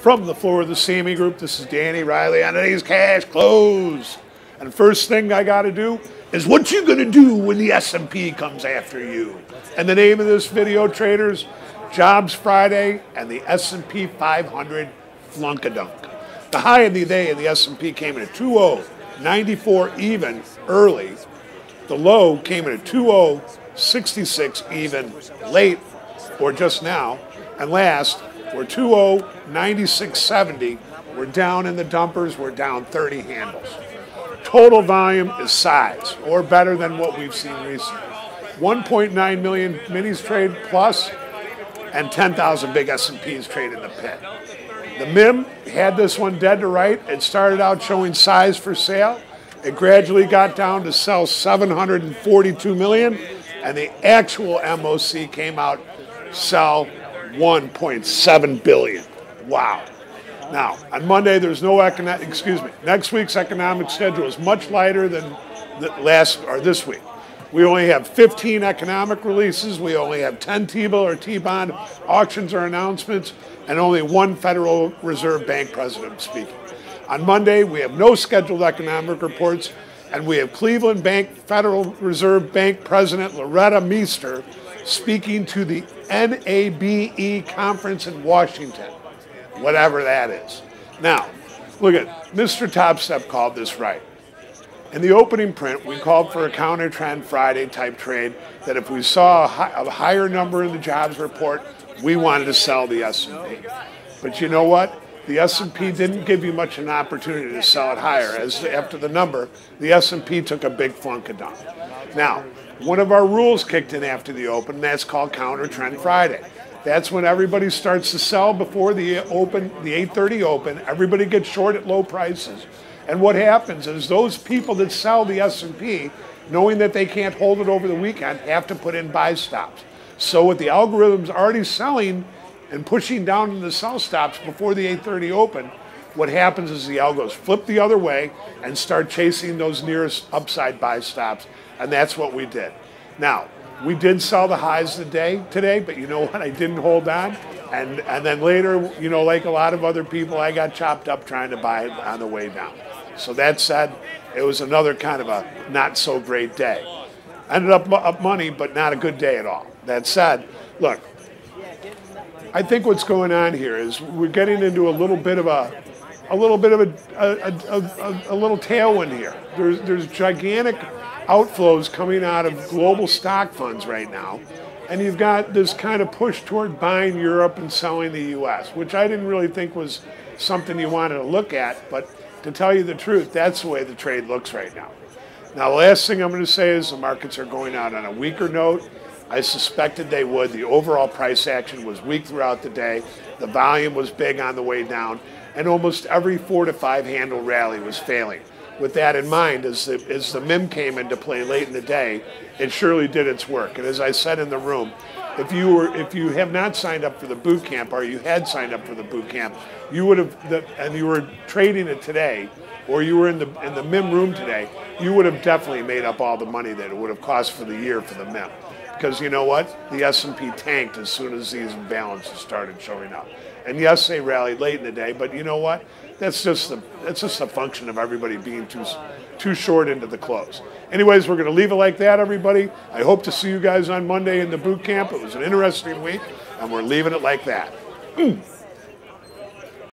From the floor of the CME Group, this is Danny Riley on today's Cash Close. And first thing I got to do is what you going to do when the S&P comes after you. And the name of this video, traders, Jobs Friday and the S&P 500 Flunk-A-Dunk. The high of the day in the S&P came in at 2.094 even early. The low came in at 2.066 even late or just now. And last, we're 2.09670. We're down in the dumpers. We're down 30 handles. Total volume is size, or better than what we've seen recently. 1.9 million minis trade plus, and 10,000 big S&Ps trade in the pit. The MIM had this one dead to right. It started out showing size for sale. It gradually got down to sell 742 million, and the actual MOC came out sell 1.7 billion. Wow. Now, on Monday, there's no next week's economic schedule is much lighter than this week. We only have 15 economic releases. We only have 10 T-bill or T-bond auctions or announcements, and only one Federal Reserve Bank president speaking. On Monday, we have no scheduled economic reports, and we have Cleveland Bank Federal Reserve Bank President Loretta Mester speaking to the NABE conference in Washington, whatever that is. Now, look at MrTopStep called this right. In the opening print, we called for a countertrend Friday type trade that if we saw a higher number in the jobs report, we wanted to sell the S&P. But you know what? The S&P didn't give you much an opportunity to sell it higher. As after the number, the S&P took a big Flunk-A-Dunk. Now, one of our rules kicked in after the open, and that's called countertrend Friday. That's when everybody starts to sell before the open, the 8:30 open. Everybody gets short at low prices. And what happens is those people that sell the S&P, knowing that they can't hold it over the weekend, have to put in buy stops. So with the algorithms already selling and pushing down in the sell stops before the 8:30 open, what happens is the algos flip the other way and start chasing those nearest upside buy stops. And that's what we did. Now, we did sell the highs today, but you know what? I didn't hold on. And then later, you know, like a lot of other people, I got chopped up trying to buy it on the way down. So that said, it was another kind of a not so great day. Ended up money, but not a good day at all. That said, look, I think what's going on here is we're getting into a little tailwind here. There's gigantic outflows coming out of global stock funds right now, and you've got this kind of push toward buying Europe and selling the U.S., which I didn't really think was something you wanted to look at, but to tell you the truth, that's the way the trade looks right now. Now, the last thing I'm going to say is the markets are going out on a weaker note. I suspected they would. The overall price action was weak throughout the day. The volume was big on the way down, and almost every 4 to 5 handle rally was failing. With that in mind, as the MIM came into play late in the day, it surely did its work. And as I said in the room, if you have not signed up for the boot camp, or you had signed up for the boot camp, you would have, and you were trading it today, or you were in the MIM room today, you would have definitely made up all the money that it would have cost for the year for the MIM. Because you know what? The S&P tanked as soon as these imbalances started showing up. And yes, they rallied late in the day, but you know what? That's just a function of everybody being too short into the close. Anyways, we're going to leave it like that, everybody. I hope to see you guys on Monday in the boot camp. It was an interesting week, and we're leaving it like that.